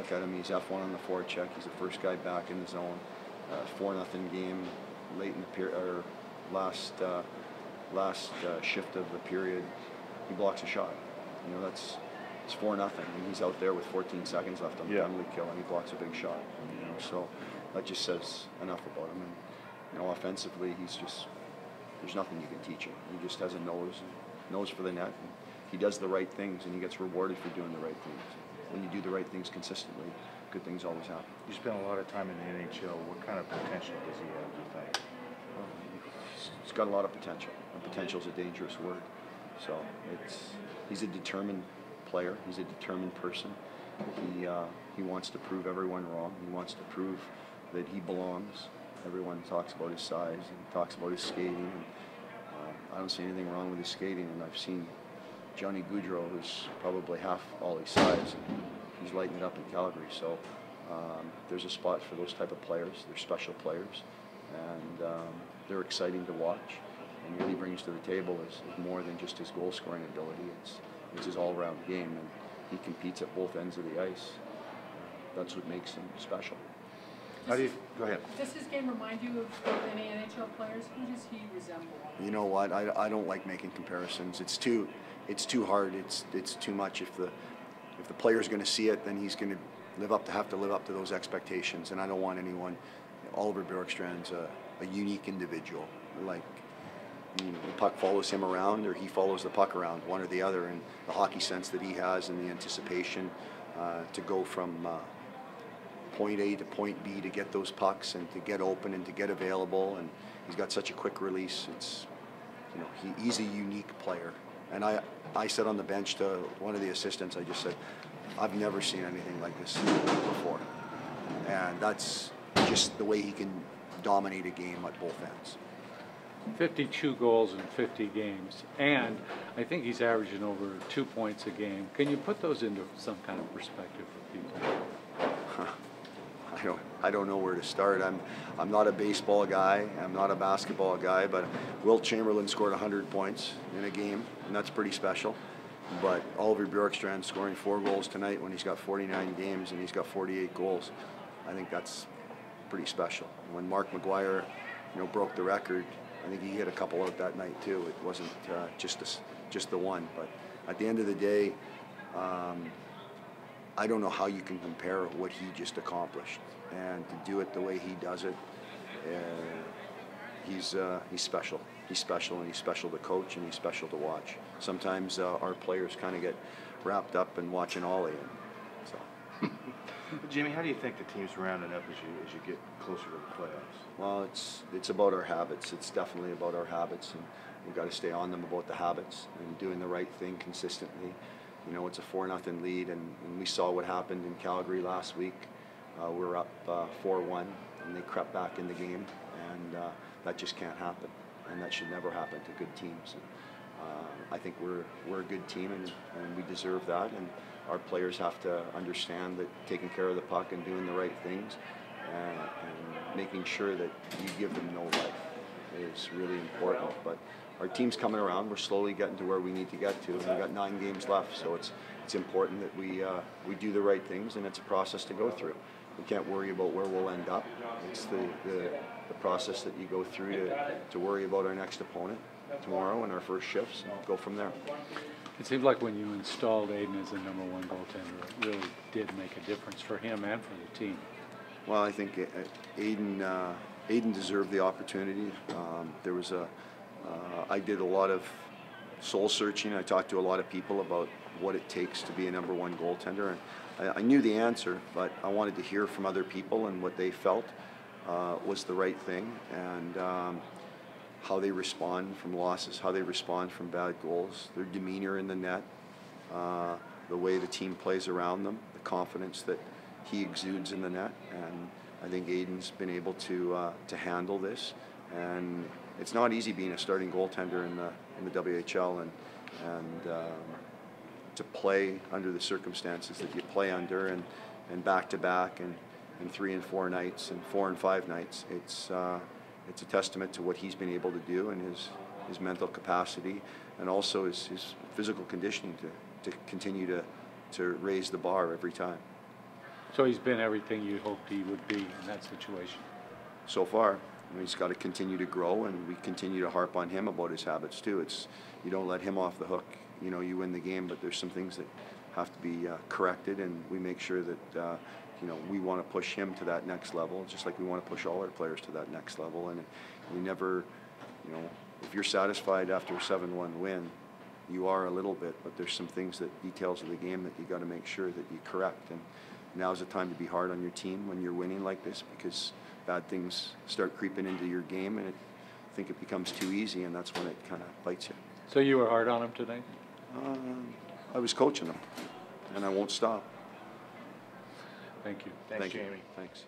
look at him, he's F1 on the forecheck. He's the first guy back in the zone. 4-0 game late in the period, or last shift of the period. He blocks a shot. You know, it's 4-0, and he's out there with 14 seconds left on the penalty kill, and he blocks a big shot. You know, so that just says enough about him. And you know, offensively, there's nothing you can teach him. He just has a nose for the net. And he does the right things, and he gets rewarded for doing the right things. When you do the right things consistently, good things always happen. You spent a lot of time in the NHL. What kind of potential does he have, do you think? He's got a lot of potential, and potential is a dangerous word. So he's a determined player. He's a determined person. He wants to prove everyone wrong. He wants to prove that he belongs. Everyone talks about his size and talks about his skating. And, I don't see anything wrong with his skating, and I've seen Johnny Gaudreau, who's probably half all his size, and he's lighting it up in Calgary. So there's a spot for those type of players. They're special players, and they're exciting to watch. And what he brings to the table is more than just his goal-scoring ability. It's his all-round game, and he competes at both ends of the ice. That's what makes him special. How do you, go ahead. Does his game remind you of any NHL players? Who does he resemble? You know what? I don't like making comparisons. It's too hard. It's too much. If the player's going to see it, then he's going to have to live up to those expectations. And I don't want anyone. Oliver Bjorkstrand's a unique individual. Like, you know, the puck follows him around, or he follows the puck around, one or the other. And the hockey sense that he has, and the anticipation to go from point A to point B to get those pucks and to get open and to get available, and he's got such a quick release. It's, you know, he's a unique player. And I said on the bench to one of the assistants, I just said, I've never seen anything like this before. And that's just the way he can dominate a game at both ends. 52 goals in 50 games, and I think he's averaging over 2 points a game. Can you put those into some kind of perspective for people? I don't know where to start. I'm not a baseball guy. I'm not a basketball guy. But Wilt Chamberlain scored 100 points in a game, and that's pretty special. But Oliver Bjorkstrand scoring 4 goals tonight when he's got 49 games and he's got 48 goals, I think that's pretty special. When Mark McGuire, you know, broke the record, I think he hit a couple out that night too. It wasn't just the one. But at the end of the day, I don't know how you can compare what he just accomplished, and to do it the way he does it, he's special. He's special, and he's special to coach, and he's special to watch. Sometimes our players kind of get wrapped up in watching Ollie. So. Jimmy, how do you think the team's rounding up as you get closer to the playoffs? Well, it's about our habits. It's definitely about our habits, and we've got to stay on them about the habits and doing the right thing consistently. You know, it's a 4-0 lead, and we saw what happened in Calgary last week. We were up 4-1, and they crept back in the game, and that just can't happen, and that should never happen to good teams. And, I think we're a good team, and we deserve that, and our players have to understand that taking care of the puck and doing the right things and making sure that you give them no life is really important. But our team's coming around. We're slowly getting to where we need to get to, and we've got 9 games left. So it's important that we do the right things, and it's a process to go through. We can't worry about where we'll end up. It's the process that you go through to worry about our next opponent tomorrow and our first shifts, and go from there. It seems like when you installed Aiden as the #1 goaltender, it really did make a difference for him and for the team. Well, I think Aiden deserved the opportunity. I did a lot of soul searching. I talked to a lot of people about what it takes to be a #1 goaltender, and I knew the answer, but I wanted to hear from other people and what they felt was the right thing, and how they respond from losses, how they respond from bad goals, their demeanor in the net, the way the team plays around them, the confidence that he exudes in the net. And I think Aiden's been able to handle this. And it's not easy being a starting goaltender in the WHL, and to play under the circumstances that you play under, and back to back, and 3 and 4 nights, and 4 and 5 nights. It's a testament to what he's been able to do, and his mental capacity, and also his physical conditioning to continue to raise the bar every time. So he's been everything you hoped he would be in that situation. So far, he's got to continue to grow, and we continue to harp on him about his habits too. You don't let him off the hook. You win the game, but there's some things that have to be corrected, and we make sure that we want to push him to that next level, just like we want to push all our players to that next level. And we never, if you're satisfied after a 7-1 win, you are a little bit, but there's some things details of the game that you got to make sure that you correct. And now's the time to be hard on your team when you're winning like this, because bad things start creeping into your game, and I think it becomes too easy, and that's when it kind of bites you. So you were hard on him tonight? I was coaching him, and I won't stop. Thank you. Thanks, Thank you. Jamie. Thanks.